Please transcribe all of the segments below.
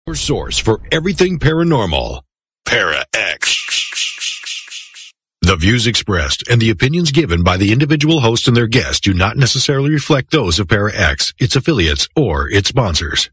Your source for everything paranormal. Para X. The views expressed and the opinions given by the individual host and their guests do not necessarily reflect those of Para X, its affiliates, or its sponsors.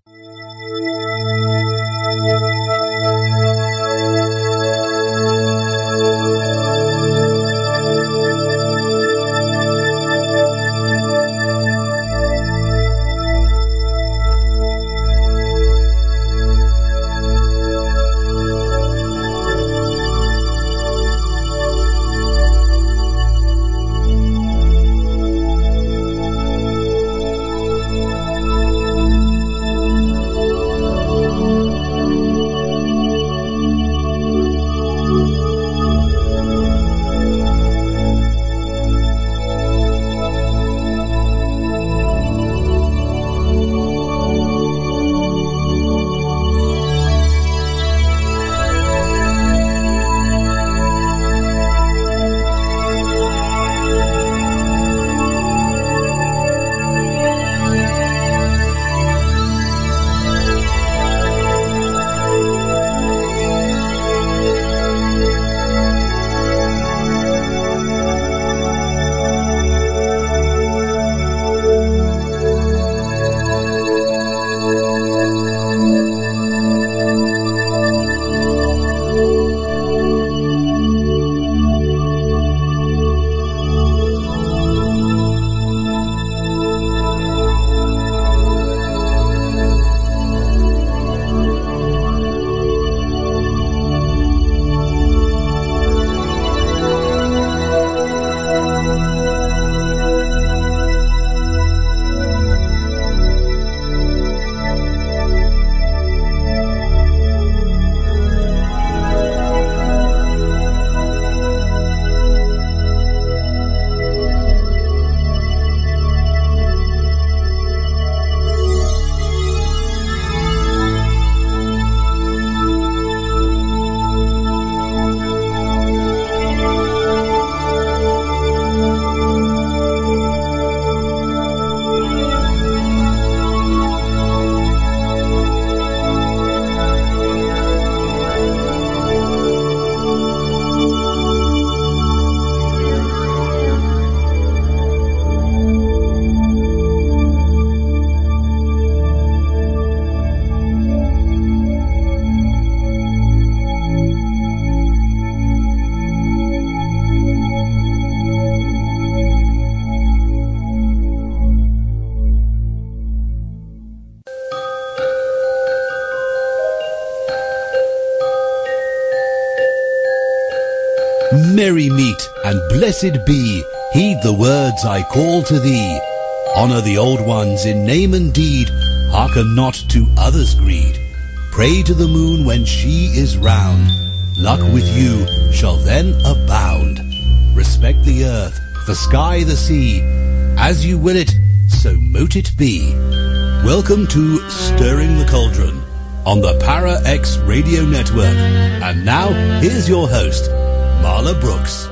Merry meet and blessed be, heed the words I call to thee. Honour the old ones in name and deed, hearken not to others' greed. Pray to the moon when she is round, luck with you shall then abound. Respect the earth, the sky, the sea, as you will it, so mote it be. Welcome to Stirring the Cauldron on the Para X Radio Network. And now, here's your host, Marla Brooks.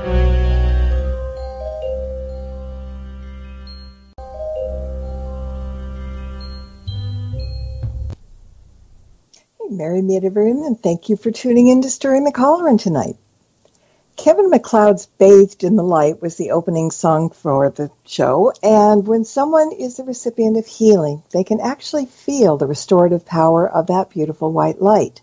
Hey, Mary meet everyone, and thank you for tuning in to Stirring the Cauldron tonight. Kevin MacLeod's Bathed in the Light was the opening song for the show, and when someone is the recipient of healing, they can actually feel the restorative power of that beautiful white light.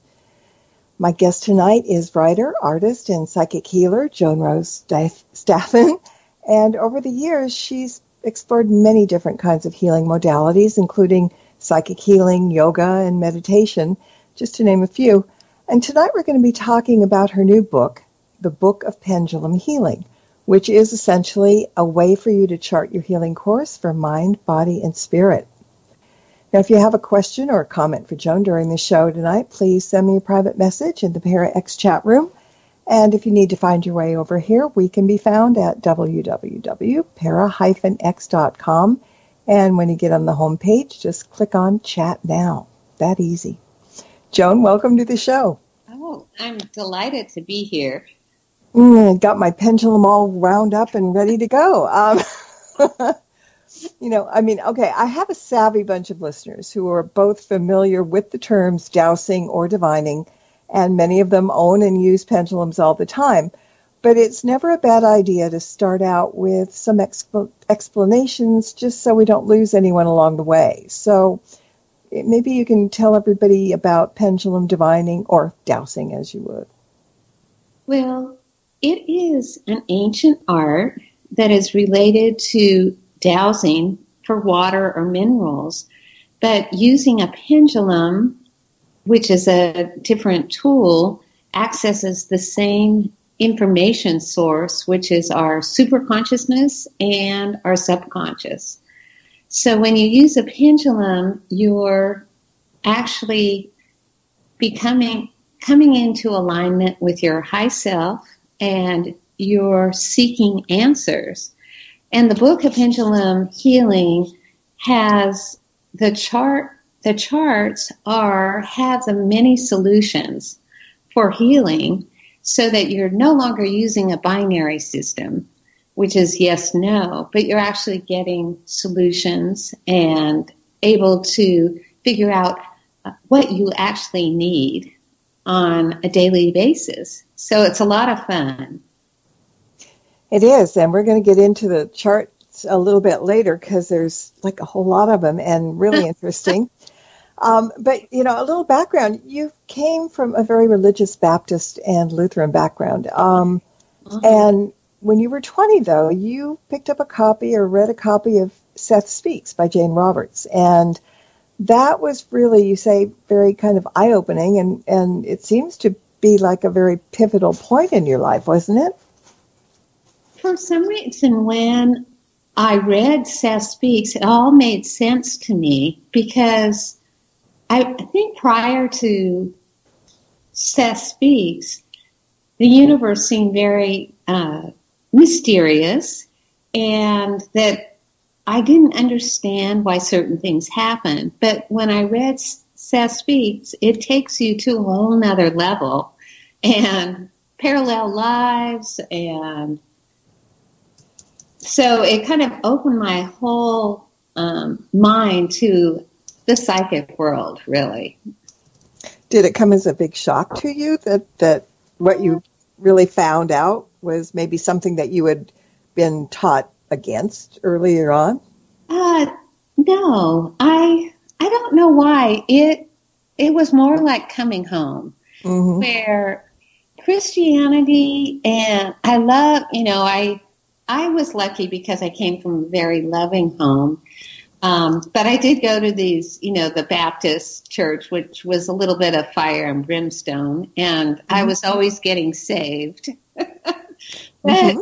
My guest tonight is writer, artist, and psychic healer Joan Staffen, and over the years she's explored many different kinds of healing modalities, including psychic healing, yoga, and meditation, just to name a few. And tonight we're going to be talking about her new book, the Book of Pendulum Healing, which is essentially a way for you to chart your healing course for mind, body, and spirit. Now, if you have a question or a comment for Joan during the show tonight, please send me a private message in the Para X chat room. And if you need to find your way over here, we can be found at www.para-x.com. And when you get on the home page, just click on Chat Now. That easy. Joan, welcome to the show. Oh, I'm delighted to be here. Got my pendulum all wound up and ready to go. Okay, I have a savvy bunch of listeners who are both familiar with the terms dowsing or divining, and many of them own and use pendulums all the time. But it's never a bad idea to start out with some explanations just so we don't lose anyone along the way. So maybe you can tell everybody about pendulum divining or dowsing as you would. Well, it is an ancient art that is related to dowsing for water or minerals, but using a pendulum, which is a different tool, accesses the same information source, which is our superconsciousness and our subconscious. So when you use a pendulum, you're actually coming into alignment with your high self, and you're seeking answers. And the Book of Pendulum Healing has the chart. The charts have the many solutions for healing, so that you're no longer using a binary system, which is yes, no, but you're actually getting solutions and able to figure out what you actually need on a daily basis. So it's a lot of fun. It is, and we're going to get into the charts a little bit later because there's like a whole lot of them and really interesting. But, a little background. You came from a very religious Baptist and Lutheran background. And when you were 20, though, you picked up a copy or read a copy of Seth Speaks by Jane Roberts. And that was really, you say, very kind of eye-opening. And it seems to be like a very pivotal point in your life, wasn't it? For some reason, when I read Seth Speaks, it all made sense to me because I think prior to Seth Speaks, the universe seemed very mysterious, and that I didn't understand why certain things happened. But when I read Seth Speaks, it takes you to a whole nother level, and parallel lives, and so it kind of opened my whole mind to the psychic world, really. Did it come as a big shock to you that what you really found out was maybe something that you had been taught against earlier on? No, I don't know why. It was more like coming home, where Christianity, and I love, I was lucky because I came from a very loving home. But I did go to these, the Baptist church, which was a little bit of fire and brimstone, and I was always getting saved. But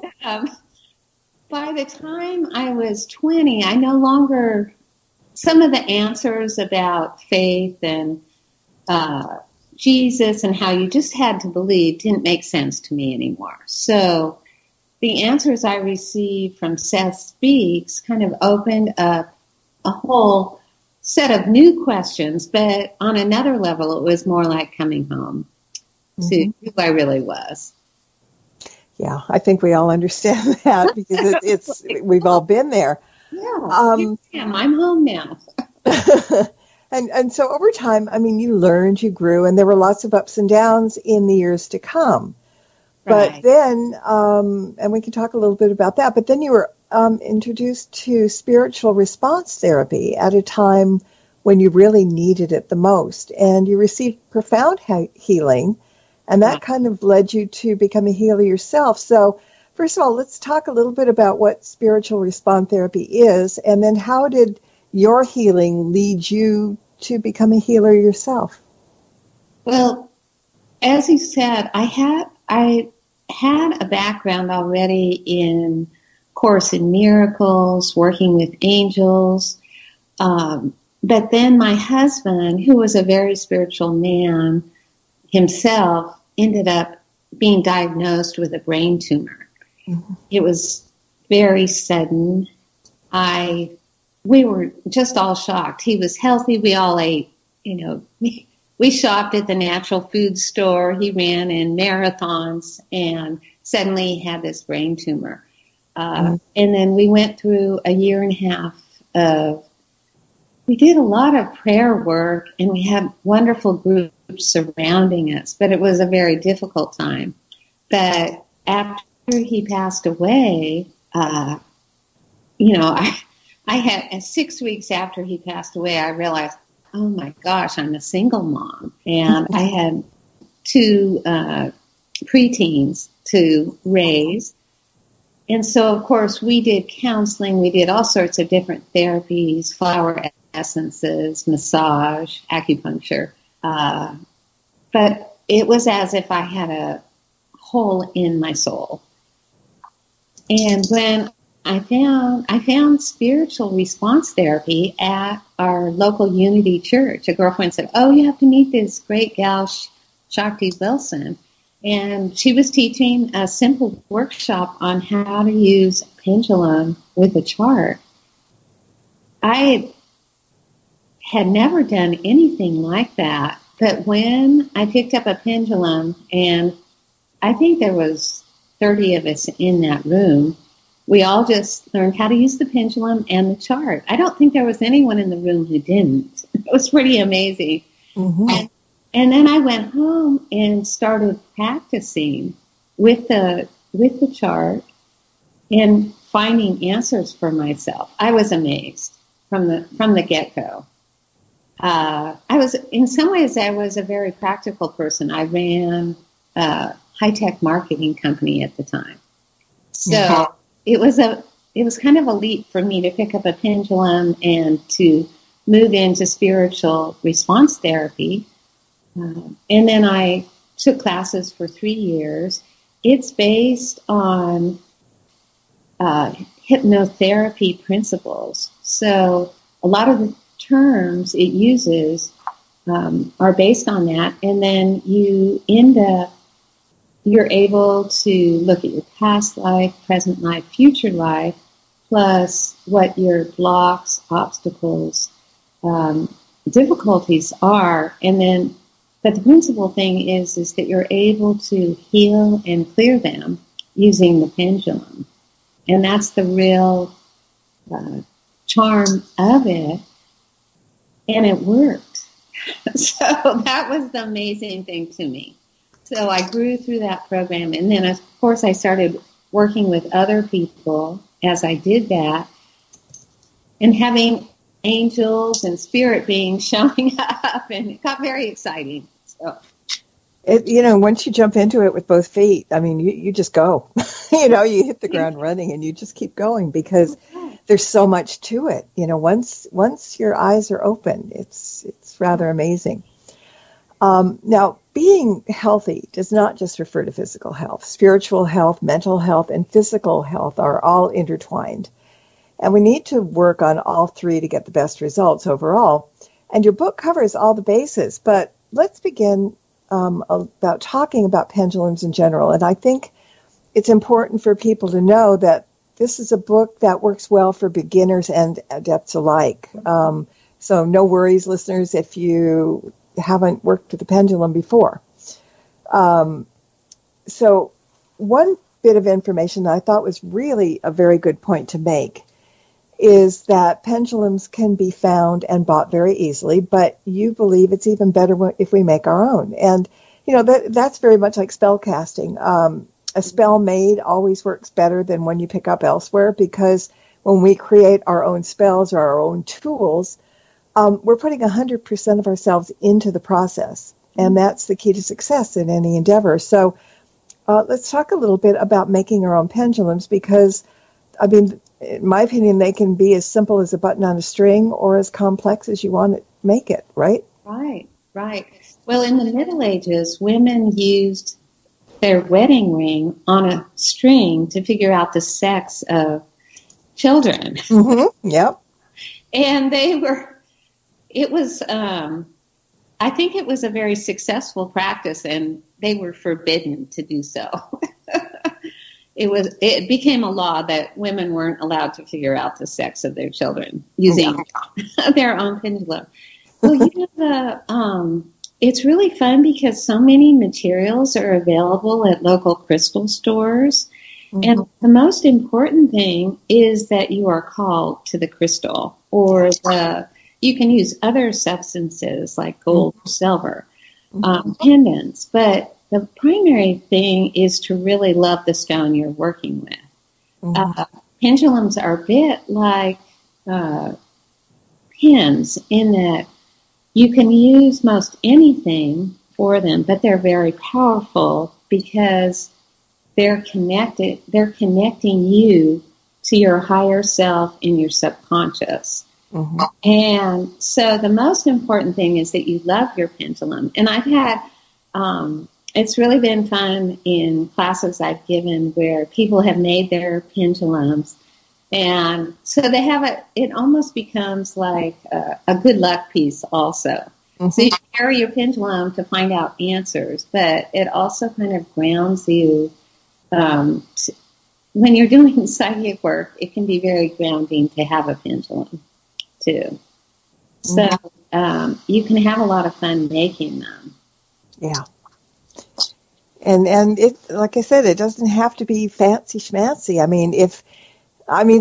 by the time I was 20, I no longer, some of the answers about faith and Jesus and how you just had to believe didn't make sense to me anymore. So the answers I received from Seth Speaks kind of opened up a whole set of new questions, but on another level, it was more like coming home to who I really was. Yeah, I think we all understand that because it's we've all been there. Yeah, I'm home now. And so over time, you learned, you grew, and there were lots of ups and downs in the years to come. Right. But then, and we can talk a little bit about that, but then you were introduced to spiritual response therapy at a time when you really needed it the most. And you received profound healing, and that kind of led you to become a healer yourself. So first of all, let's talk a little bit about what spiritual response therapy is, and then how did your healing lead you to become a healer yourself? Well, as you said, I had a background already in Course in Miracles, working with angels. But then my husband, who was a very spiritual man himself, ended up being diagnosed with a brain tumor. It was very sudden. We were just all shocked. He was healthy. We all ate, we shopped at the natural food store. He ran in marathons, and suddenly he had this brain tumor. And then we went through a year and a half we did a lot of prayer work, and we had wonderful groups surrounding us, but it was a very difficult time. But after he passed away, I had 6 weeks after he passed away, I realized, oh my gosh, I'm a single mom, and I had 2 preteens to raise. And so, of course, we did counseling. We did all sorts of different therapies, flower essences, massage, acupuncture. But it was as if I had a hole in my soul. And when I found spiritual response therapy at our local Unity church. A girlfriend said, oh, you have to meet this great gal, Shakti Wilson. And she was teaching a simple workshop on how to use a pendulum with a chart. I had never done anything like that, but when I picked up a pendulum, and I think there was 30 of us in that room, we all just learned how to use the pendulum and the chart. I don't think there was anyone in the room who didn't. It was pretty amazing. Mm-hmm. And then I went home and started practicing with the chart and finding answers for myself. I was amazed from the get-go. In some ways, I was a very practical person. I ran a high-tech marketing company at the time. So it was kind of a leap for me to pick up a pendulum and to move into spiritual response therapy. And then I took classes for 3 years. It's based on hypnotherapy principles. So a lot of the terms it uses are based on that. And then you're able to look at your past life, present life, future life, plus what your blocks, obstacles, difficulties are. But the principal thing is that you're able to heal and clear them using the pendulum. And that's the real charm of it. And it worked. So that was the amazing thing to me. So I grew through that program. And then, of course, I started working with other people as I did that, and having angels and spirit beings showing up. And it got very exciting. So. Once you jump into it with both feet, I mean, you just go. You hit the ground running, and you just keep going because there's so much to it. Once your eyes are open, it's rather amazing. Now, being healthy does not just refer to physical health. Spiritual health, mental health, and physical health are all intertwined. And we need to work on all three to get the best results overall. And your book covers all the bases, but let's begin about talking about pendulums in general. And I think it's important for people to know that this is a book that works well for beginners and adepts alike. So no worries, listeners, if you haven't worked with the pendulum before. So one bit of information that I thought was really a very good point to make is that pendulums can be found and bought very easily, but you believe it's even better if we make our own. And, that's very much like spell casting. A spell made always works better than one you pick up elsewhere, because when we create our own spells or our own tools, we're putting 100% of ourselves into the process. And that's the key to success in any endeavor. So let's talk a little bit about making our own pendulums, because, in my opinion, they can be as simple as a button on a string or as complex as you want to make it, right? Right. Well, in the Middle Ages, women used their wedding ring on a string to figure out the sex of children. Mm-hmm. Yep. And I think it was a very successful practice, and they were forbidden to do so. It became a law that women weren't allowed to figure out the sex of their children using their own pendulum. Well, it's really fun because so many materials are available at local crystal stores, And the most important thing is that you are called to the crystal, or you can use other substances like gold or silver, pendants. But the primary thing is to really love the stone you're working with. Pendulums are a bit like pens in that you can use most anything for them, but they're very powerful because they're connected. They're connecting you to your higher self in your subconscious. And so the most important thing is that you love your pendulum. And I've had, it's really been fun in classes I've given where people have made their pendulums. And so they have it almost becomes like a good luck piece also. So you carry your pendulum to find out answers, but it also kind of grounds you. When you're doing psychic work, it can be very grounding to have a pendulum too. So you can have a lot of fun making them. Yeah. And it, like I said, it doesn't have to be fancy schmancy.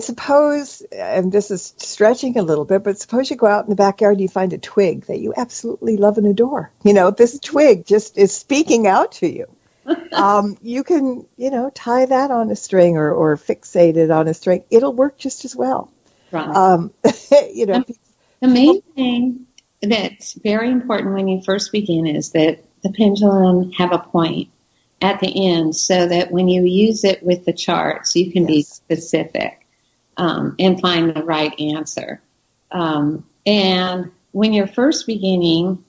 Suppose, and this is stretching a little bit, but suppose you go out in the backyard and you find a twig that you absolutely love and adore. This twig just is speaking out to you. You can, tie that on a string or fixate it on a string. It'll work just as well. Right. The main thing that's very important when you first begin is that the pendulum have a point at the end so that when you use it with the charts, you can be specific and find the right answer. And when you're first beginning,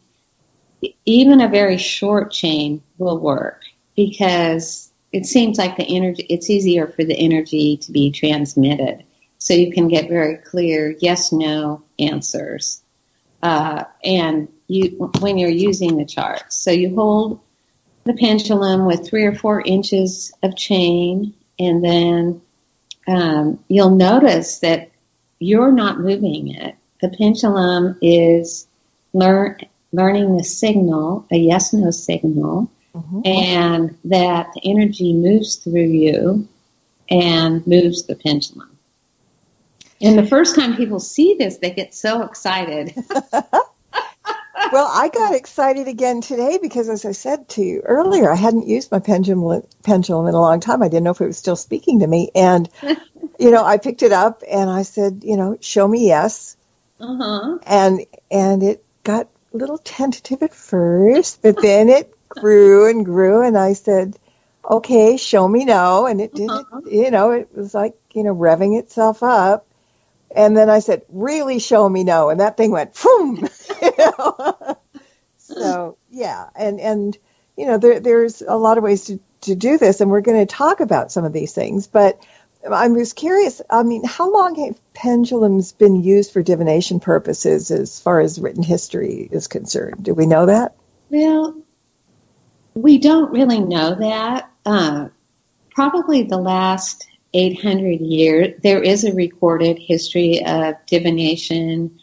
even a very short chain will work because it seems like the energy, it's easier for the energy to be transmitted. So you can get very clear yes, no answers. And when you're using the charts. So you hold the pendulum with 3 or 4 inches of chain, and then you'll notice that you're not moving it. The pendulum is learning the signal, a yes-no signal, and that the energy moves through you and moves the pendulum. And the first time people see this, they get so excited. Well, I got excited again today because, as I said to you earlier, I hadn't used my pendulum in a long time. I didn't know if it was still speaking to me. And, I picked it up and I said, show me yes. And it got a little tentative at first, but then it grew and grew. And I said, okay, show me no. And it did it, it was like, revving itself up. And then I said, really show me no. And that thing went, boom. So, yeah. And there's a lot of ways to do this. And we're going to talk about some of these things. But I was curious, how long have pendulums been used for divination purposes as far as written history is concerned? Do we know that? Well, we don't really know that. Probably the last 800 years, there is a recorded history of divination,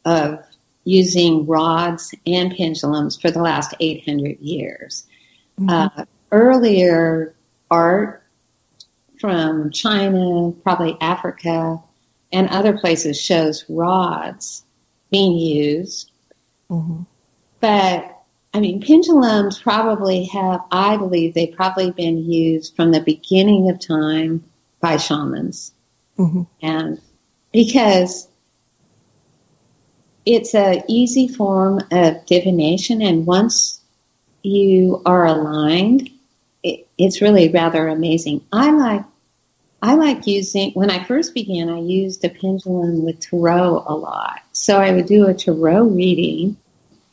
of using rods and pendulums for the last 800 years. Earlier art from China, probably Africa, and other places shows rods being used. But, pendulums probably have, I believe they've probably been used from the beginning of time by shamans. And because it's an easy form of divination, and once you are aligned, it's really rather amazing. I like using, when I first began, I used a pendulum with tarot a lot. So I would do a tarot reading,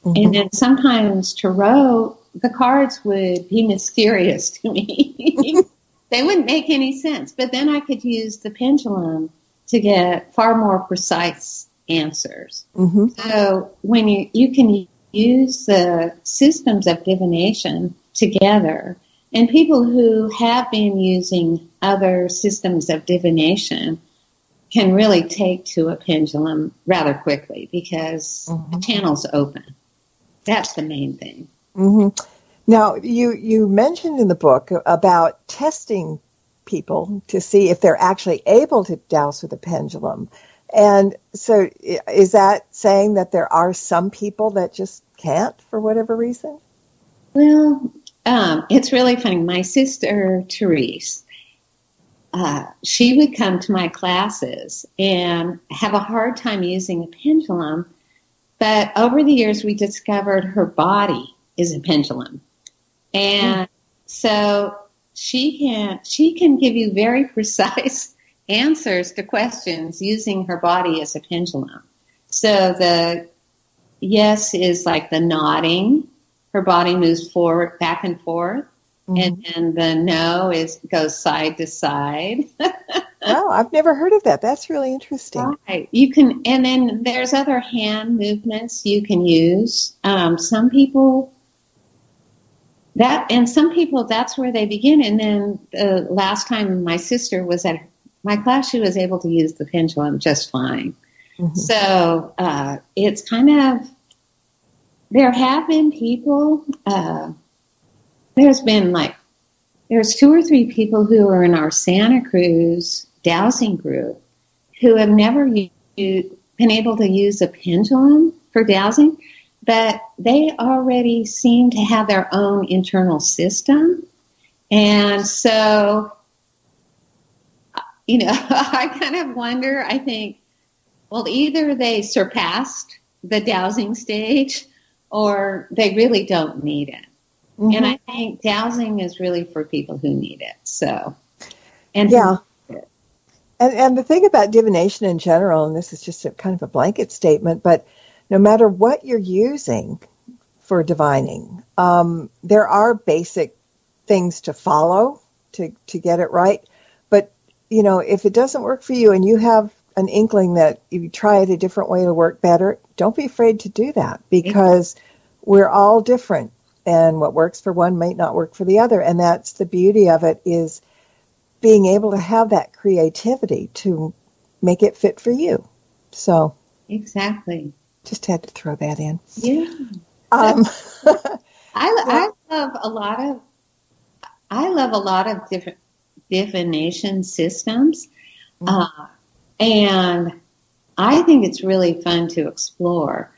and then sometimes tarot, the cards would be mysterious to me. They wouldn't make any sense. But then I could use the pendulum to get far more precise answers. So when you can use the systems of divination together, and people who have been using other systems of divination can really take to a pendulum rather quickly because the channel's open. That's the main thing. Now, you mentioned in the book about testing people to see if they're actually able to dowse with a pendulum. And so is that saying that there are some people that just can't for whatever reason? Well, it's really funny. My sister, Therese, she would come to my classes and have a hard time using a pendulum. But over the years, we discovered her body is a pendulum. And so she can give you very precise answers to questions using her body as a pendulum. So the yes is like the nodding. Her body moves forward, back and forth. And the no goes side to side. Wow, I've never heard of that. That's really interesting. Right. You can, and then there's other hand movements you can use. Some people that's where they begin. And then the last time my sister was at my class, she was able to use the pendulum just fine. So it's kind of, there have been people, there's 2 or 3 people who are in our Santa Cruz dowsing group who have never been able to use a pendulum for dowsing, but they already seem to have their own internal system. And so, I kind of wonder, I think, well, either they surpassed the dowsing stage or they really don't need it. And I think dowsing is really for people who need it. So, and yeah. And the thing about divination in general, and this is just a kind of a blanket statement, but no matter what you're using for divining, there are basic things to follow to get it right. But, if it doesn't work for you and you have an inkling that you try it a different way to work better, don't be afraid to do that, because we're all different. And what works for one might not work for the other. And that's the beauty of it, is being able to have that creativity to make it fit for you. So exactly. Just had to throw that in. Yeah. I love a lot of different divination systems. And I think it's really fun to explore.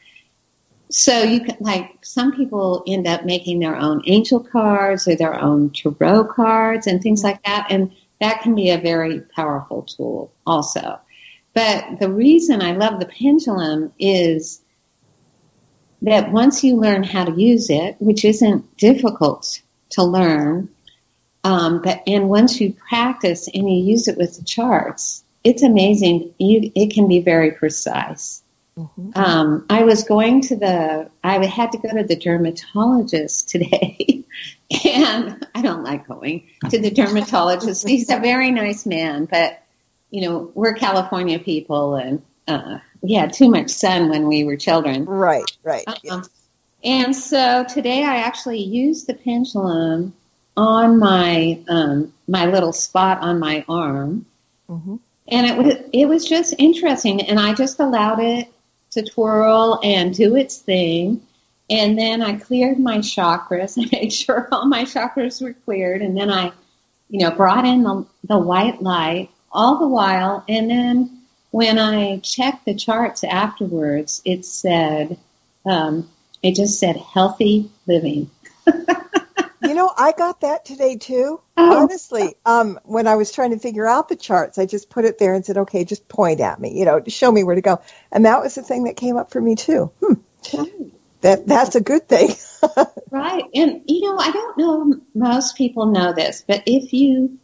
So you can, some people end up making their own angel cards or their own tarot cards and things like that. And that can be a very powerful tool also. But the reason I love the pendulum is that once you learn how to use it, which isn't difficult to learn, and once you practice and you use it with the charts, it's amazing. It can be very precise. I had to go to the dermatologist today, and I don't like going to the dermatologist. He's a very nice man, but, we're California people, and we had too much sun when we were children. Right. Yes. And so today I actually used the pendulum on my my little spot on my arm, and it was just interesting, and I just allowed it to twirl and do its thing. And then I cleared my chakras. I made sure all my chakras were cleared. And then I, brought in the white light all the while. And then when I checked the charts afterwards, it said, it just said healthy living. I got that today too. Honestly, when I was trying to figure out the charts, I just put it there and said, okay, just point at me, to show me where to go. And that was the thing that came up for me too. That's a good thing. Right. And, I don't know, most people know this, but if you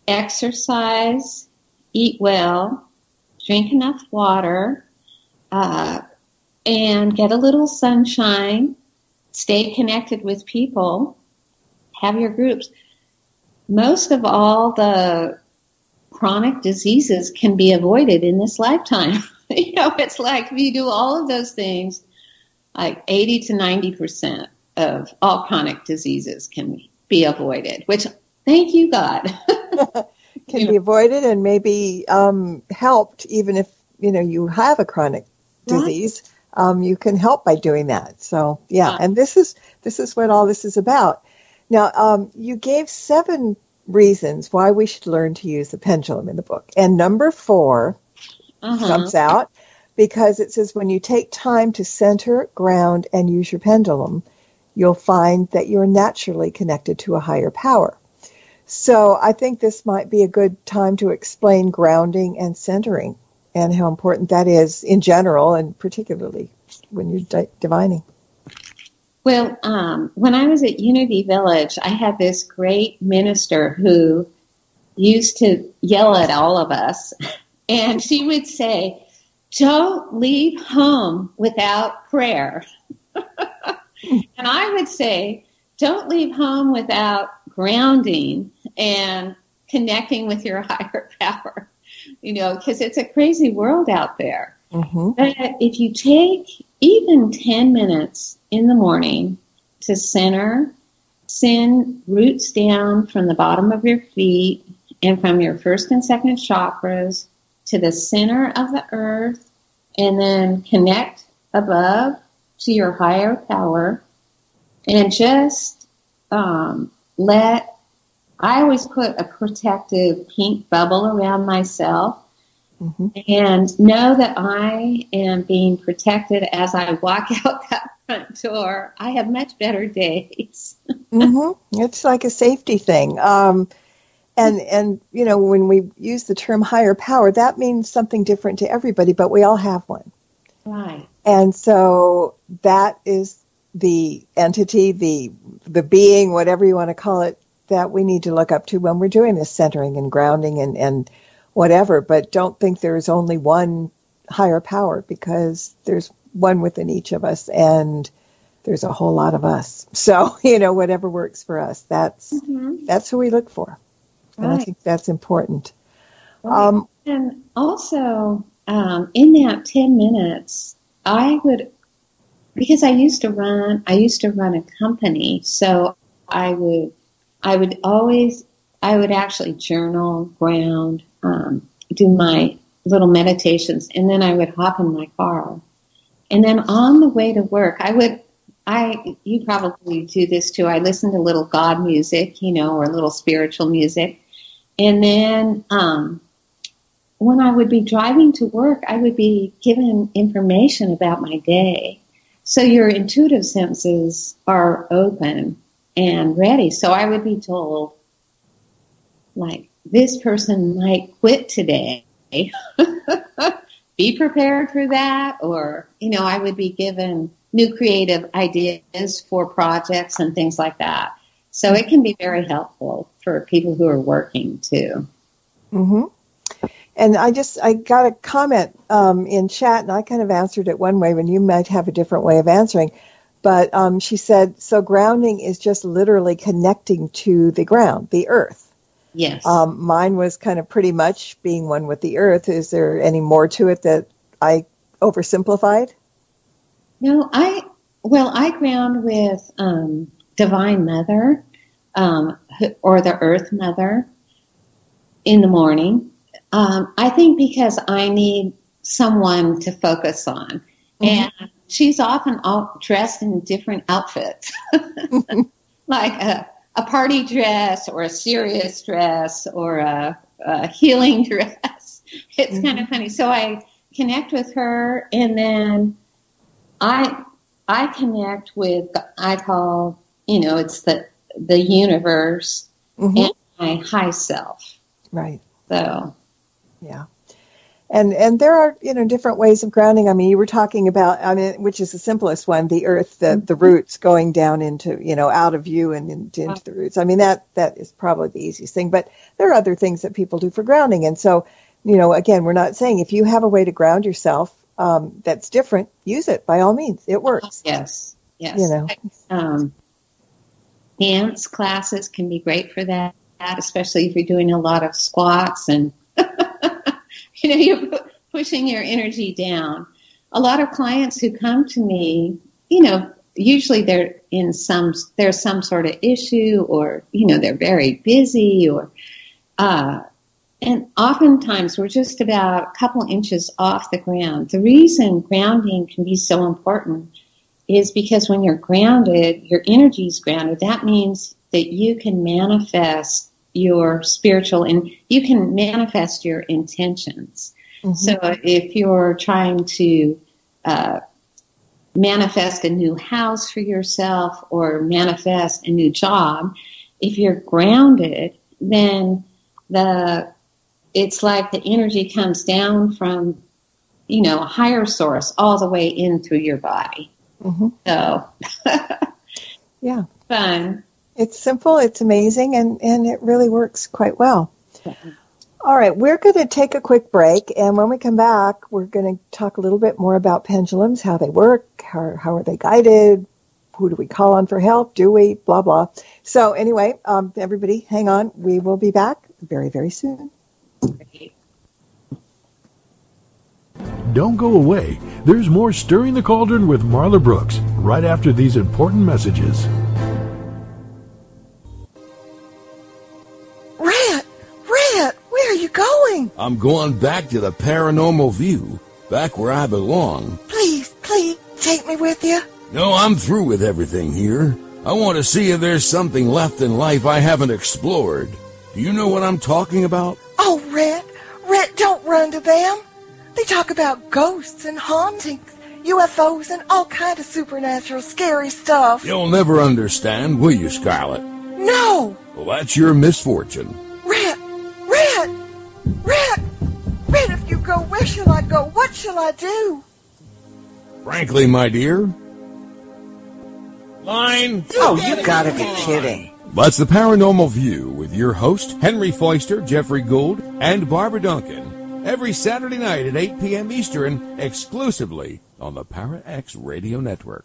exercise, eat well, drink enough water, and get a little sunshine, stay connected with people, have your groups, most of all the chronic diseases can be avoided in this lifetime. It's like if you do all of those things, like 80 to 90% of all chronic diseases can be avoided, which, thank you, God. Can be avoided and maybe helped, even if, you have a chronic disease. You can help by doing that. So, yeah, and this is what all this is about. Now, you gave 7 reasons why we should learn to use the pendulum in the book. And number 4 comes out because it says when you take time to center, ground, and use your pendulum, you'll find that you're naturally connected to a higher power. So I think this might be a good time to explain grounding and centering and how important that is in general and particularly when you're divining. Well, when I was at Unity Village, I had this great minister who used to yell at all of us, and she would say, "Don't leave home without prayer." And I would say, "Don't leave home without grounding and connecting with your higher power," because it's a crazy world out there. But if you take even 10 minutes in the morning to center, send roots down from the bottom of your feet and from your first and second chakras to the center of the earth, and then connect above to your higher power, and just I always put a protective pink bubble around myself and know that I am being protected as I walk out that front door. I have much better days. It's like a safety thing. And when we use the term higher power, that means something different to everybody, but we all have one. Right. And so that is the entity, the being, whatever you want to call it, that we need to look up to when we're doing this centering and grounding and whatever. But don't think there's only one higher power, because there's one within each of us, and there's a whole lot of us. So, whatever works for us, that's who we look for. And I think that's important. Right. And also, in that 10 minutes, because I used to run a company, so I would actually journal, ground, do my little meditations, and then I would hop in my car. And then on the way to work, you probably do this too, I listen to little God music, or little spiritual music. And then when I would be driving to work, I would be given information about my day. So your intuitive senses are open and ready. So I would be told, like, this person might quit today. Be prepared for that. Or, I would be given new creative ideas for projects and things like that. So it can be very helpful for people who are working too. And I got a comment in chat, and I kind of answered it one way when you might have a different way of answering. But she said, so grounding is just literally connecting to the ground, the earth. Yes. Mine was kind of pretty much being one with the earth. Is there any more to it that I oversimplified? No, I ground with Divine Mother, or the Earth Mother in the morning. I think because I need someone to focus on. And she's often dressed in different outfits, like a party dress or a serious dress or a healing dress. It's kind of funny. So I connect with her, and then I connect with, I call, it's the universe and my high self. Right. So. Yeah. And there are, different ways of grounding. I mean, you were talking about, which is the simplest one, the earth, the roots going down into, out of you and into the roots. I mean, that is probably the easiest thing. But there are other things that people do for grounding. And so, again, we're not saying if you have a way to ground yourself that's different, use it by all means. It works. Yes. Dance classes can be great for that, especially if you're doing a lot of squats and you're pushing your energy down. A lot of clients who come to me, usually there's some sort of issue, or, they're very busy, or, and oftentimes we're just about a couple inches off the ground. The reason grounding can be so important is because when you're grounded, your energy is grounded. That means that you can manifest your spiritual, and you can manifest your intentions. Mm-hmm. So if you're trying to manifest a new house for yourself or manifest a new job, if you're grounded, then it's like the energy comes down from, a higher source all the way in through your body. Mm-hmm. So, yeah, fun. It's simple, it's amazing, and it really works quite well. All right, we're going to take a quick break, and when we come back, we're going to talk a little bit more about pendulums, how they work, how are they guided, who do we call on for help, do we, blah, blah. So anyway, everybody, hang on. We will be back very, very soon. Don't go away. There's more Stirring the Cauldron with Marla Brooks right after these important messages. Red, where are you going? I'm going back to the paranormal view, back where I belong. Please, take me with you. No, I'm through with everything here. I want to see if there's something left in life I haven't explored. Do you know what I'm talking about? Oh, Red, don't run to them. They talk about ghosts and hauntings, UFOs, and all kind of supernatural scary stuff. You'll never understand, will you, Scarlet? No. Well, that's your misfortune. Red, if you go, where shall I go? What shall I do? Frankly, my dear. Line. Oh, you gotta be kidding. That's the Paranormal View with your host, Henry Foister, Jeffrey Gould, and Barbara Duncan. Every Saturday night at 8 p.m. Eastern, exclusively on the Para X Radio Network.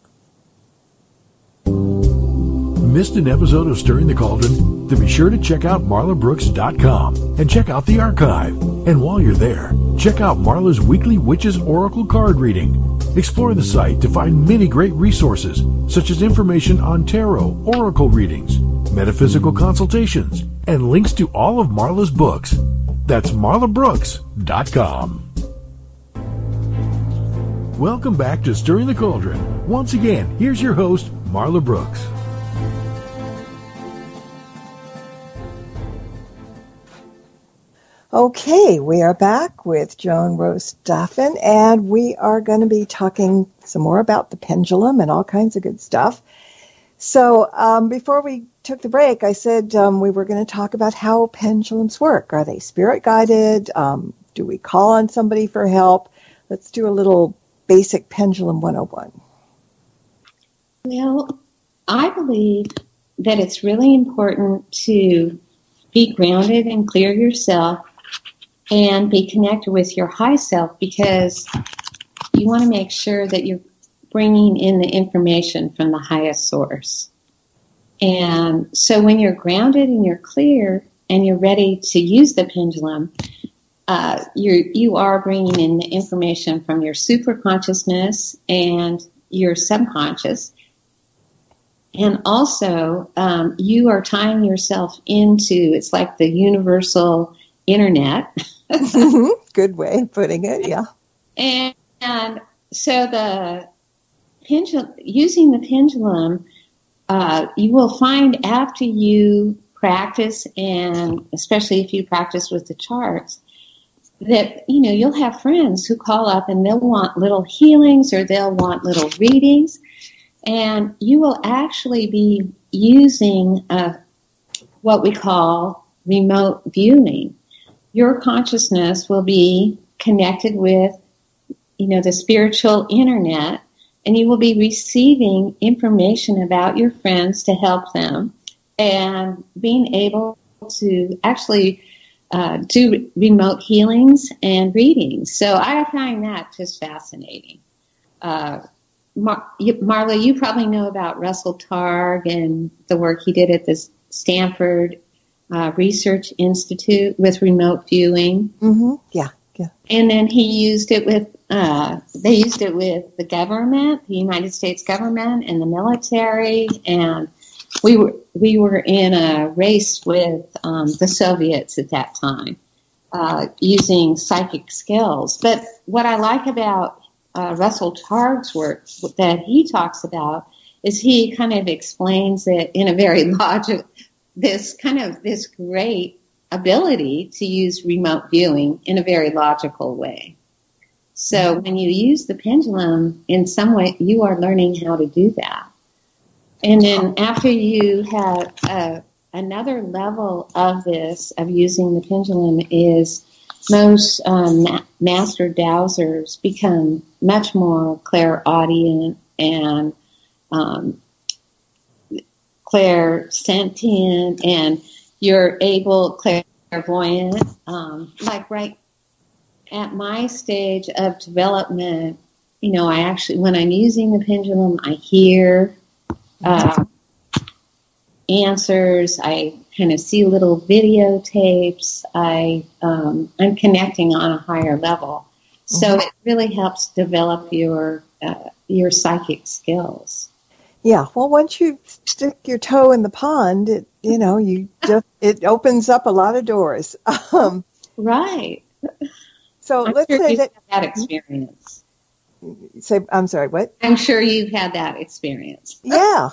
Missed an episode of Stirring the Cauldron? Then be sure to check out marlabrooks.com and check out the archive. And while you're there, check out Marla's weekly Witches Oracle card reading. Explore the site to find many great resources, such as information on tarot, oracle readings, metaphysical consultations, and links to all of Marla's books. That's marlabrooks.com. Welcome back to Stirring the Cauldron. Once again, here's your host, Marla Brooks. Okay, we are back with Joan Rose Staffen, and we are going to be talking some more about the pendulum and all kinds of good stuff. So before we took the break, I said we were going to talk about how pendulums work. Are they spirit guided? Do we call on somebody for help? Let's do a little basic pendulum 101. Well, I believe that it's really important to be grounded and clear yourself and be connected with your high self, because you want to make sure that you're bringing in the information from the highest source. And so when you're grounded and you're clear and you're ready to use the pendulum, you are bringing in the information from your superconsciousness and your subconscious. And also, you are tying yourself into, it's like the universal internet. Good way of putting it, yeah. And so the pendulum, using the pendulum, you will find after you practice, and especially if you practice with the charts, that, you'll have friends who call up and they'll want little healings or they'll want little readings. And you will actually be using what we call remote viewing. Your consciousness will be connected with, the spiritual internet, and you will be receiving information about your friends to help them and being able to actually do remote healings and readings. So I find that just fascinating. Marla, you probably know about Russell Targ and the work he did at the Stanford Research Institute with remote viewing. Mm-hmm. Yeah. And then they used it with the government, the United States government, and the military. And we were in a race with the Soviets at that time, using psychic skills. But what I like about Russell Targ's work that he talks about is he kind of explains it in a very this great ability to use remote viewing in a very logical way. So when you use the pendulum, in some way, you are learning how to do that. And then after you have another level of this, of using the pendulum, is most master dowsers become much more clairaudient and clairsentient, and you're able, clairvoyant, like right at my stage of development, I actually, when I'm using the pendulum, I hear answers. I kind of see little videotapes. I'm connecting on a higher level. So it really helps develop your psychic skills. Yeah, well, once you stick your toe in the pond, it opens up a lot of doors. Right. So let's say you've had that experience. I'm sorry, what? I'm sure you've had that experience. Yeah,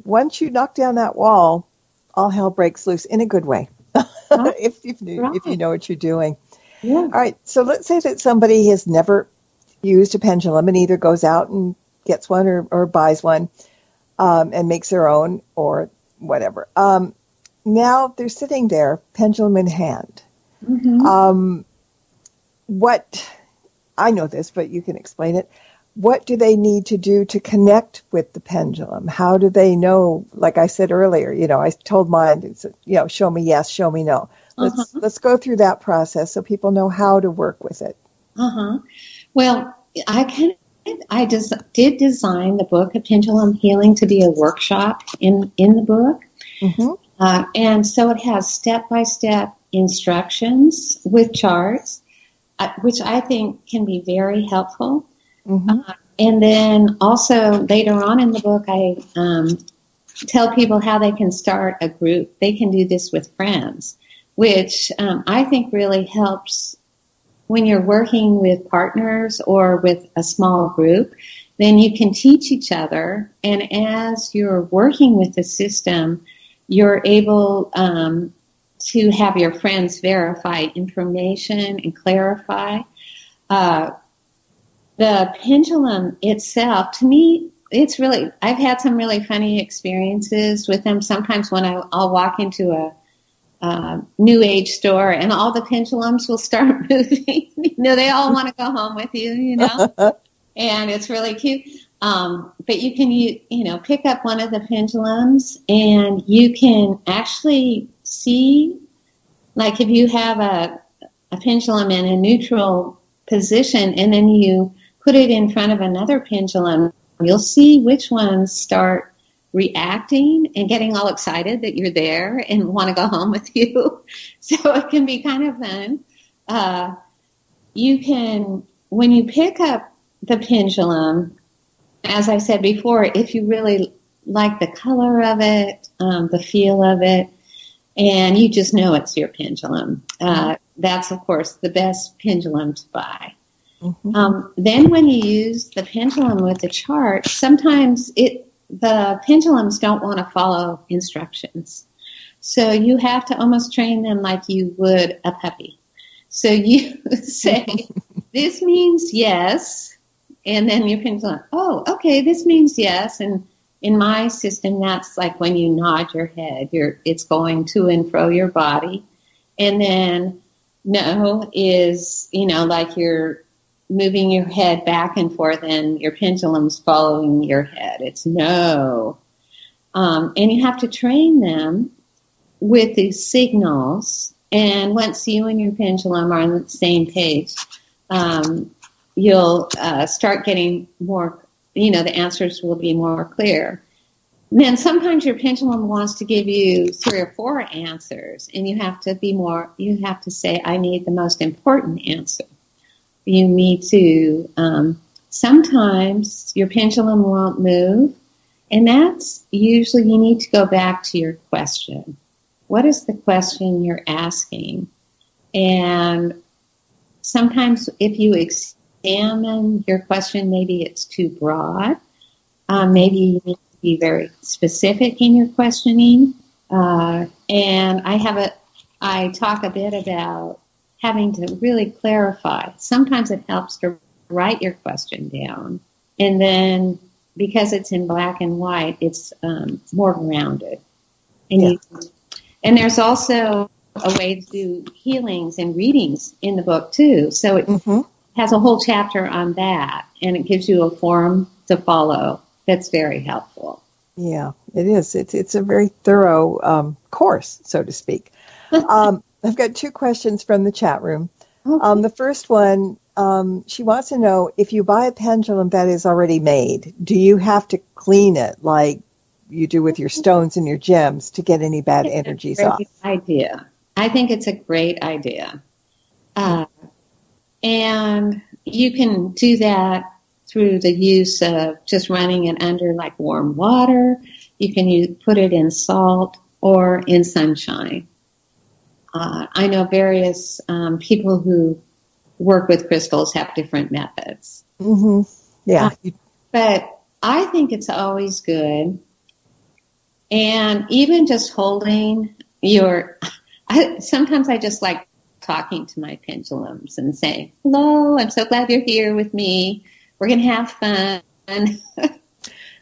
once you knock down that wall, all hell breaks loose in a good way. if you know what you're doing. Yeah. All right. So let's say that somebody has never used a pendulum and either goes out and gets one or buys one and makes their own or whatever. Now they're sitting there, pendulum in hand. Mm-hmm. What, I know this, but you can explain it. What do they need to do to connect with the pendulum? How do they know? Like I said earlier, I told mine, show me yes, show me no. Let's go through that process so people know how to work with it. Well, I did design the Book of Pendulum Healing to be a workshop in the book. Mm-hmm. And so it has step-by-step instructions with charts, which I think can be very helpful. Mm-hmm. And then also later on in the book, I tell people how they can start a group. They can do this with friends, which I think really helps when you're working with partners or with a small group. Then you can teach each other, and as you're working with the system, you're able to have your friends verify information and clarify. The pendulum itself, to me, I've had some really funny experiences with them. Sometimes when I'll walk into a new age store and all the pendulums will start moving. They all want to go home with you, and it's really cute. But you can, pick up one of the pendulums and you can actually see, like if you have a pendulum in a neutral position and then you put it in front of another pendulum, you'll see which ones start reacting and getting all excited that you're there and want to go home with you. So it can be kind of fun. You can, when you pick up the pendulum, as I said before, if you really like the color of it, the feel of it, and you just know it's your pendulum, that's, of course, the best pendulum to buy. Mm-hmm. Then when you use the pendulum with the chart, sometimes the pendulums don't want to follow instructions. So you have to almost train them like you would a puppy. So you say, this means yes, and then your pendulum, oh, okay, this means yes. And in my system, that's like when you nod your head, it's going to and fro your body. And then no is, like you're moving your head back and forth and your pendulum's following your head. It's no. And you have to train them with these signals. And once you and your pendulum are on the same page, you'll start getting more, the answers will be more clear. And then sometimes your pendulum wants to give you 3 or 4 answers, and you have to say, I need the most important answer. You need to, sometimes your pendulum won't move, and that's usually you need to go back to your question. What is the question you're asking? And sometimes if you examine your question, maybe it's too broad. Maybe you need to be very specific in your questioning. And I talk a bit about having to really clarify. Sometimes it helps to write your question down. And then because it's in black and white, it's more grounded. And, and there's also a way to do healings and readings in the book, too. So it has a whole chapter on that, and it gives you a form to follow that's very helpful. Yeah, it is. It's a very thorough course, so to speak. I've got 2 questions from the chat room. Okay. The first one, she wants to know, if you buy a pendulum that is already made, do you have to clean it like you do with your stones and your gems to get any bad energies off? Idea. I think it's a great idea. And you can do that through the use of just running it under like warm water. You can put it in salt or in sunshine. I know various people who work with crystals have different methods. Yeah. But I think it's always good. And even just holding sometimes I just like talking to my pendulums and saying, hello, I'm so glad you're here with me. We're going to have fun.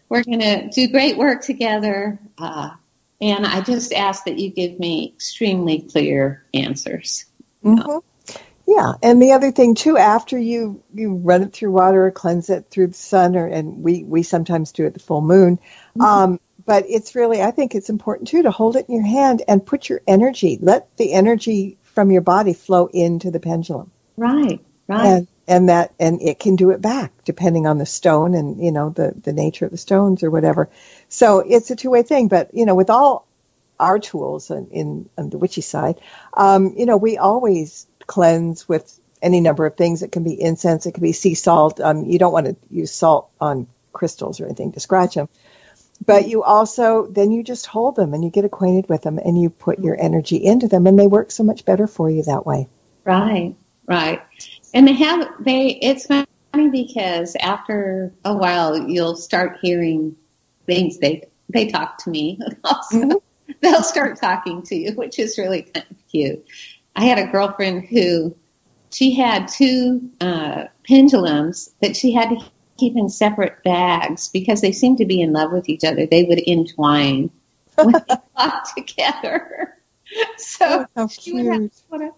We're going to do great work together. And I just ask that you give me extremely clear answers. Yeah, and the other thing, too, after you run it through water or cleanse it through the sun, and we sometimes do it the full moon, but it's really, I think it's important, too, to hold it in your hand and put your energy, let the energy from your body flow into the pendulum. Right. And it can do it back, depending on the stone and, the nature of the stones or whatever. So it's a two-way thing. But, with all our tools on the witchy side, we always cleanse with any number of things. It can be incense. It can be sea salt. You don't want to use salt on crystals or anything to scratch them. But you also, then you just hold them and you get acquainted with them and you put your energy into them and they work so much better for you that way. Right. And it's funny because after a while you'll start hearing things. They talk to me also. They'll start talking to you, which is really kind of cute. I had a girlfriend who, she had 2 pendulums that she had to keep in separate bags because they seemed to be in love with each other. They would entwine when they got together. So she would have to put it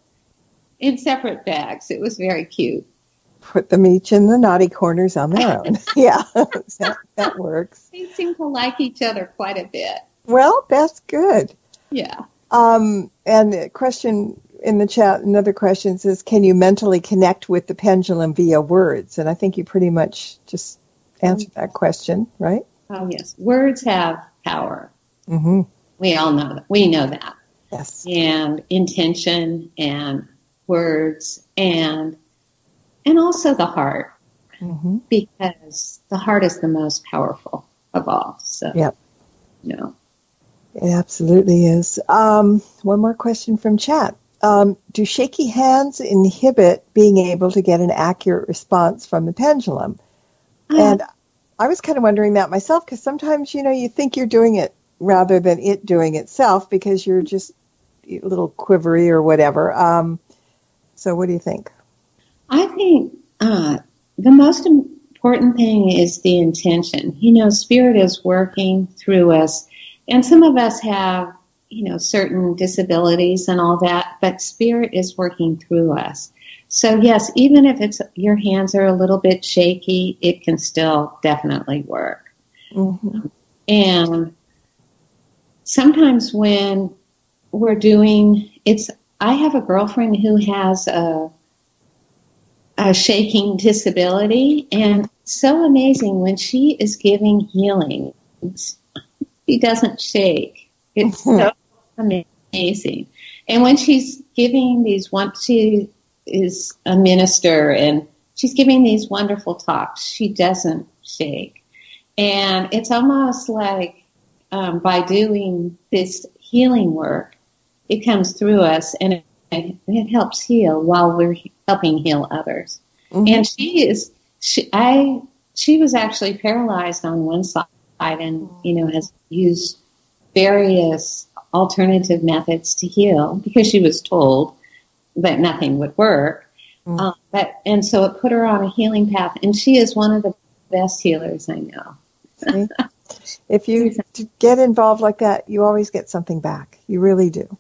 in separate bags. It was very cute. Put them each in the naughty corners on their own. Yeah, that works. They seem to like each other quite a bit. Well, that's good. Yeah. And a question in the chat, another question says, can you mentally connect with the pendulum via words? And I think you pretty much just answered that question, right? Oh, yes. Words have power. We all know that. We know that. Yes. And intention and words and also the heart, because the heart is the most powerful of all. So, yep. It absolutely is. One more question from chat. Do shaky hands inhibit being able to get an accurate response from the pendulum? And I was kind of wondering that myself, because sometimes, you think you're doing it rather than it doing itself because you're just a little quivery or whatever. So what do you think? I think the most important thing is the intention. Spirit is working through us. And some of us have, certain disabilities and all that, but Spirit is working through us. So yes, even if your hands are a little bit shaky, it can still definitely work. And sometimes when we're doing, I have a girlfriend who has a shaking disability, and so amazing when she is giving healing, she doesn't shake. It's so amazing. And when she's giving she is a minister and she's giving these wonderful talks, she doesn't shake. And it's almost like by doing this healing work, it comes through us and it helps heal while we're helping heal others. And she was actually paralyzed on one side and, has used various alternative methods to heal because she was told that nothing would work. And so it put her on a healing path, and she is one of the best healers I know. See? If you get involved like that, you always get something back. You really do.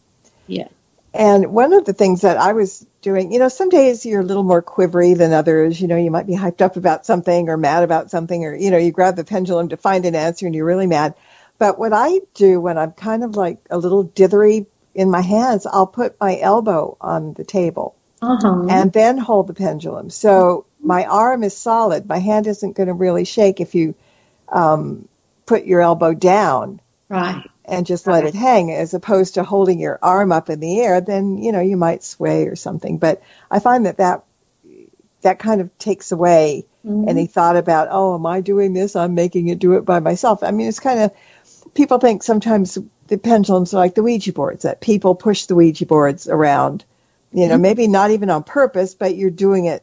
Yeah. And one of the things that I was doing, some days you're a little more quivery than others. You might be hyped up about something or mad about something, or, you grab the pendulum to find an answer and you're really mad. But what I do when I'm kind of like a little dithery in my hands, I'll put my elbow on the table and then hold the pendulum. So my arm is solid. My hand isn't going to really shake if you put your elbow down. Right. And just let it hang, as opposed to holding your arm up in the air, then, you might sway or something. But I find that kind of takes away any thought about, oh, am I doing this? I'm making it do it by myself. I mean, it's kind of, people think sometimes the pendulums are like the Ouija boards, that people push the Ouija boards around, maybe not even on purpose, but you're doing it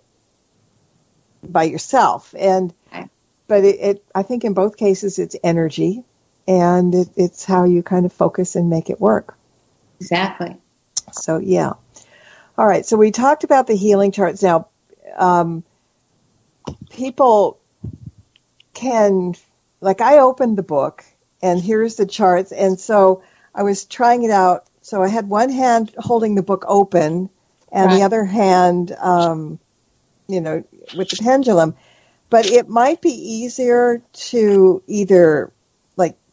by yourself. But I think in both cases it's energy. And it's how you kind of focus and make it work. Exactly. So, yeah. All right. So we talked about the healing charts. Now, people can, like, I opened the book, and here's the charts. And so I was trying it out. So I had one hand holding the book open, and the other hand, with the pendulum. But it might be easier to either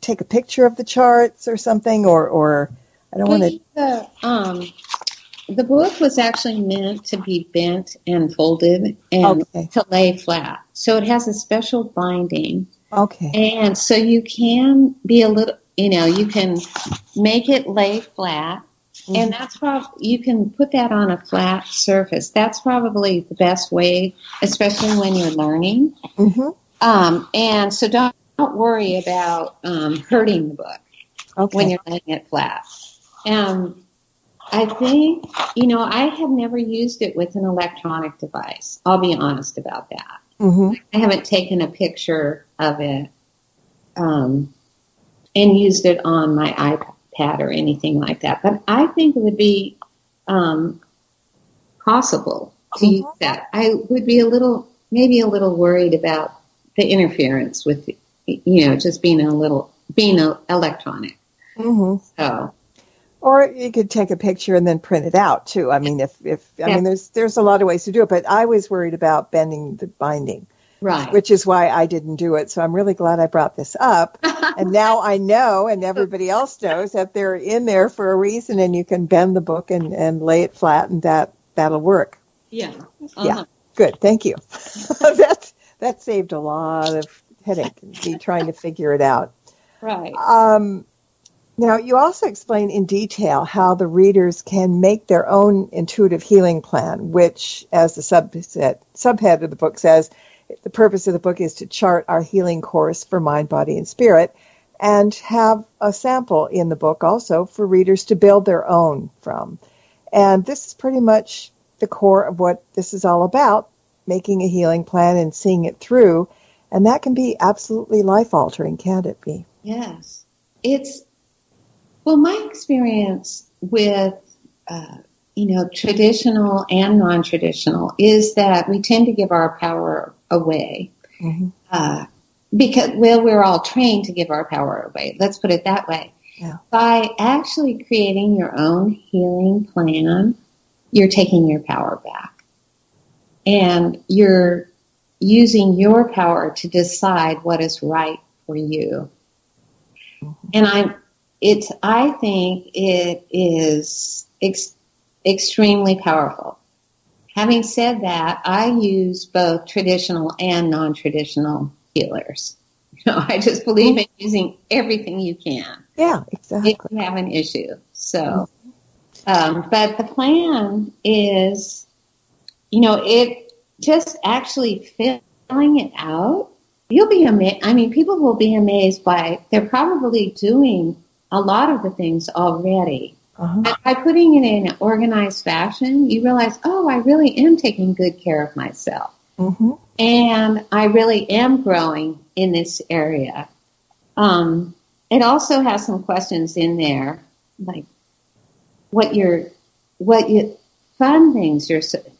take a picture of the charts or something, or I don't want to. The book was actually meant to be bent and folded and to lay flat. So it has a special binding. Okay. And so you can be a little, you can make it lay flat. And that's probably, you can put that on a flat surface. That's probably the best way, especially when you're learning. And so don't worry about hurting the book when you're laying it flat. I think, I have never used it with an electronic device. I'll be honest about that. I haven't taken a picture of it and used it on my iPad or anything like that. But I think it would be possible to use that. I would be maybe a little worried about the interference with just being electronic. So, or you could take a picture and then print it out too. I mean, there's a lot of ways to do it, but I was worried about bending the binding, right? Which is why I didn't do it. So I'm really glad I brought this up, and now I know, and everybody else knows that they're in there for a reason, and you can bend the book and lay it flat, and that'll work. Yeah. Yeah. Good. Thank you. That saved a lot of headache and be trying to figure it out. Right. Now, you also explain in detail how the readers can make their own intuitive healing plan, which, as the subhead of the book says, the purpose of the book is to chart our healing course for mind, body, and spirit, and have a sample in the book also for readers to build their own from. And this is pretty much the core of what this is all about, making a healing plan and seeing it through. And that can be absolutely life-altering, can't it be? Yes. My experience with, traditional and non-traditional is that we tend to give our power away. Because, we're all trained to give our power away. Let's put it that way. Yeah. By actually creating your own healing plan, you're taking your power back. And you're using your power to decide what is right for you. And I think it is extremely powerful. Having said that, I use both traditional and non-traditional healers. I just believe in using everything you can. Yeah, exactly. If you have an issue. So, but the plan is, it just actually filling it out. You'll be amazed. I mean, people will be amazed by, they're probably doing a lot of the things already. But by putting it in an organized fashion, you realize, I really am taking good care of myself. And I really am growing in this area. It also has some questions in there, like fun things.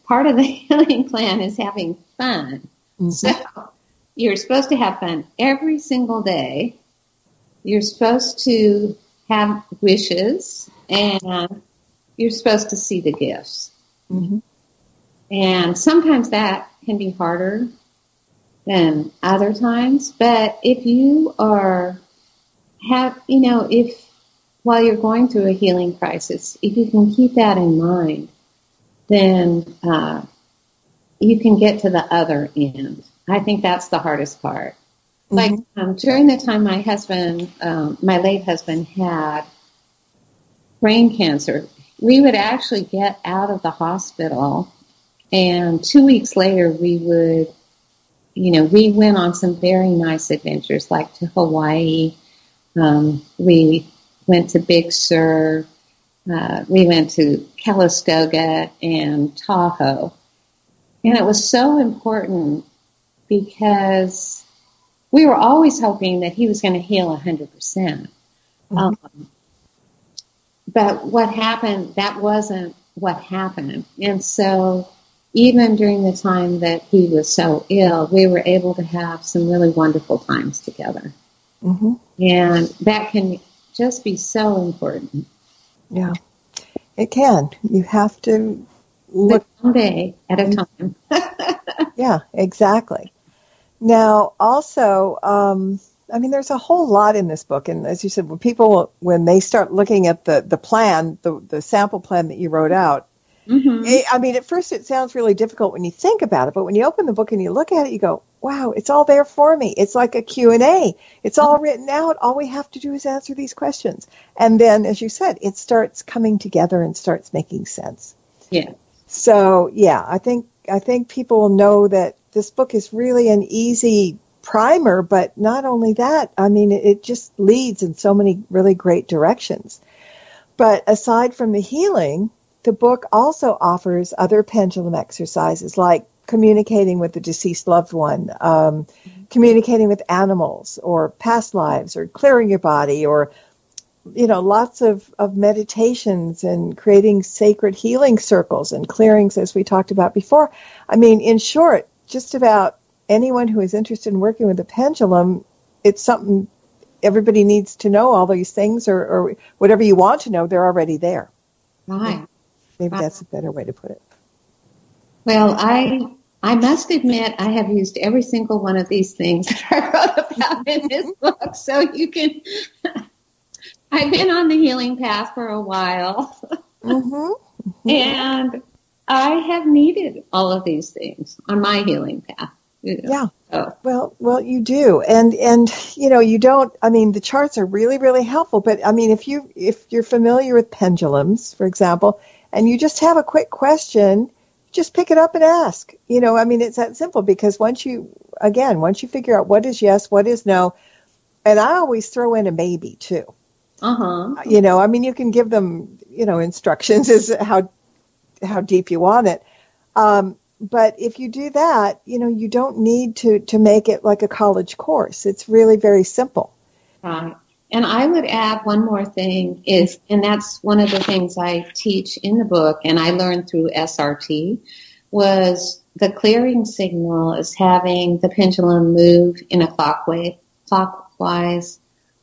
Part of the healing plan is having fun. Mm-hmm. So you're supposed to have fun every single day. You're supposed to have wishes, and you're supposed to see the gifts. Mm-hmm. And sometimes that can be harder than other times. But if you if while you're going through a healing crisis, if you can keep that in mind, then you can get to the other end. I think that's the hardest part. Mm-hmm. Like during the time my husband, my late husband, had brain cancer, we would actually get out of the hospital, and 2 weeks later we went on some very nice adventures, like to Hawaii. We went to Big Sur. We went to Calistoga and Tahoe. And it was so important because we were always hoping that he was going to heal 100%. Mm-hmm. But what happened, that wasn't what happened. And so even during the time that he was so ill, we were able to have some really wonderful times together. Mm-hmm. And that can just be so important. Yeah, it can. You have to look one day at a time. Yeah, exactly. Now, also, there's a whole lot in this book. And as you said, when they start looking at the plan, the sample plan that you wrote out, mm-hmm. At first it sounds really difficult when you think about it. But when you open the book and you look at it, you go, wow, it's all there for me. It's like a Q&A. It's all written out. All we have to do is answer these questions. And then, as you said, it starts coming together and starts making sense. Yeah. So, yeah, I think people will know that this book is really an easy primer, but not only that, it just leads in so many really great directions. But aside from the healing, the book also offers other pendulum exercises like communicating with the deceased loved one, communicating with animals or past lives, or clearing your body, or lots of meditations and creating sacred healing circles and clearings, as we talked about before. In short, just about anyone who is interested in working with a pendulum, it's something everybody needs to know. All these things, or whatever you want to know, they're already there. Right. Maybe that's a better way to put it. Well, I must admit I have used every single one of these things that I wrote about in this book. So you can... I've been on the healing path for a while. Mm-hmm. Mm-hmm. And I have needed all of these things on my healing path. Yeah. So. Well, you do. And you don't, the charts are really, really helpful. But if you're familiar with pendulums, for example, and you just have a quick question, just pick it up and ask. It's that simple, because once you figure out what is yes, what is no, and I always throw in a maybe too. Uh-huh. You can give them, instructions as how deep you want it. But if you do that, you don't need to make it like a college course. It's really very simple. Right. And I would add one more thing and that's one of the things I teach in the book, and I learned through SRT, was the clearing signal is having the pendulum move in a clockwise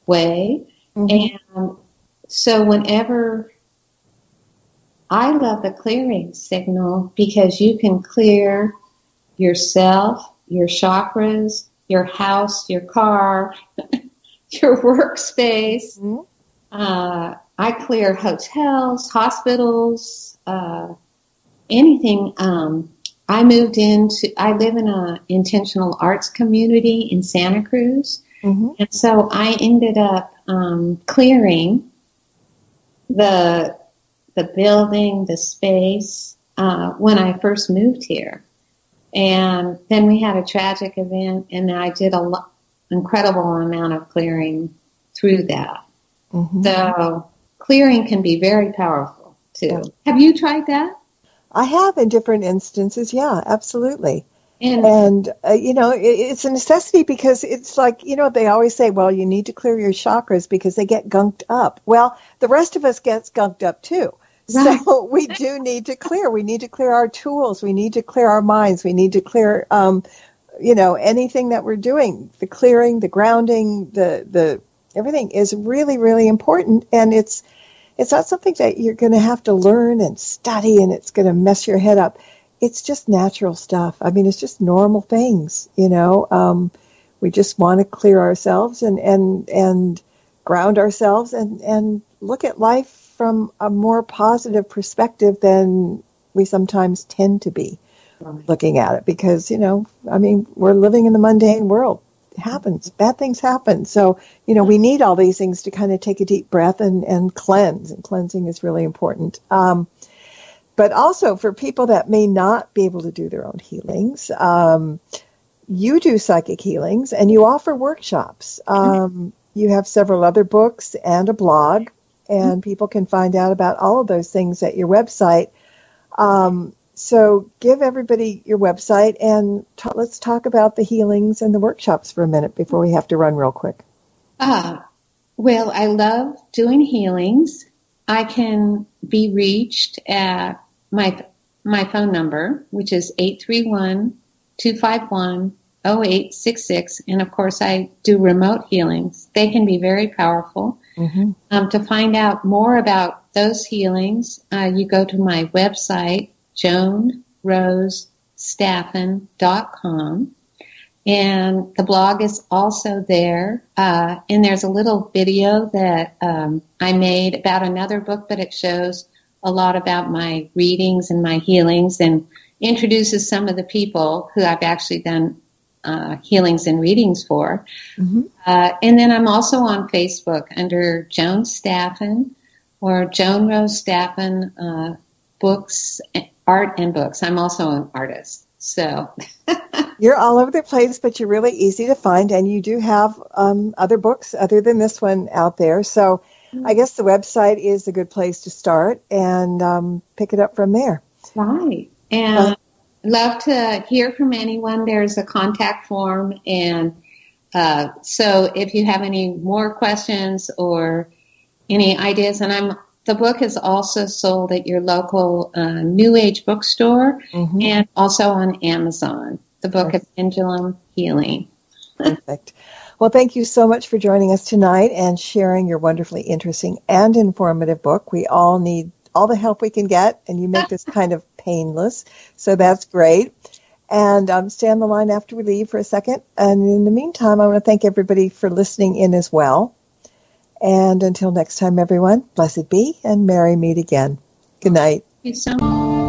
way. Mm-hmm. And so whenever, I love the clearing signal because you can clear yourself, your chakras, your house, your car, your workspace. Mm-hmm. I clear hotels, hospitals, anything. I live in an intentional arts community in Santa Cruz. Mm-hmm. And so I ended up clearing the building, the space, when I first moved here. And then we had a tragic event, and I did an incredible amount of clearing through that. Mm-hmm. So clearing can be very powerful, too. Yeah. Have you tried that? I have in different instances, yeah, absolutely. And it's a necessity because it's like, they always say, well, you need to clear your chakras because they get gunked up. Well, the rest of us gets gunked up too. Right. So we do need to clear. We need to clear our tools. We need to clear our minds. We need to clear, anything that we're doing. The clearing, the grounding, the everything is really, really important. And it's not something that you're going to have to learn and study and it's going to mess your head up. It's just natural stuff. I mean, it's just normal things, we just want to clear ourselves and ground ourselves and look at life from a more positive perspective than we sometimes tend to be looking at it because, we're living in the mundane world. It happens. Bad things happen. So, we need all these things to kind of take a deep breath and cleanse. And cleansing is really important. But also for people that may not be able to do their own healings, you do psychic healings and you offer workshops. You have several other books and a blog, and people can find out about all of those things at your website. So give everybody your website and let's talk about the healings and the workshops for a minute before we have to run real quick. Well, I love doing healings. I can be reached at my phone number, which is 831-251-0866. And of course, I do remote healings. They can be very powerful. Mm-hmm. To find out more about those healings, you go to my website, joanrosestaffen.com. And the blog is also there. And there's a little video that I made about another book, but it shows a lot about my readings and my healings and introduces some of the people who I've actually done healings and readings for. Mm-hmm. And then I'm also on Facebook under Joan Staffen or Joan Rose Staffen Books, Art and Books. I'm also an artist. So you're all over the place, but you're really easy to find. And you do have other books other than this one out there. So I guess the website is a good place to start and pick it up from there. Right. And love to hear from anyone. There's a contact form. And so if you have any more questions or any ideas, and the book is also sold at your local New Age bookstore and also on Amazon, the Book of Pendulum Healing. Perfect. Well, thank you so much for joining us tonight and sharing your wonderfully interesting and informative book. We all need all the help we can get, and you make this kind of painless, so that's great. And stay on the line after we leave for a second. And in the meantime, I want to thank everybody for listening in as well. And until next time, everyone, blessed be and merry meet again. Good night. Thank you so much.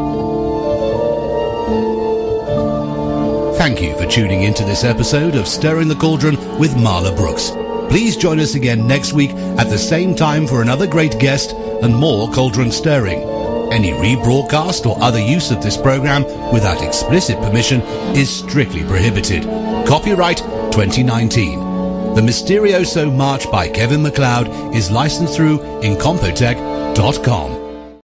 Thank you for tuning into this episode of Stirring the Cauldron with Marla Brooks. Please join us again next week at the same time for another great guest and more cauldron stirring. Any rebroadcast or other use of this program without explicit permission is strictly prohibited. Copyright 2019. The Mysterioso March by Kevin MacLeod is licensed through Incompetech.com.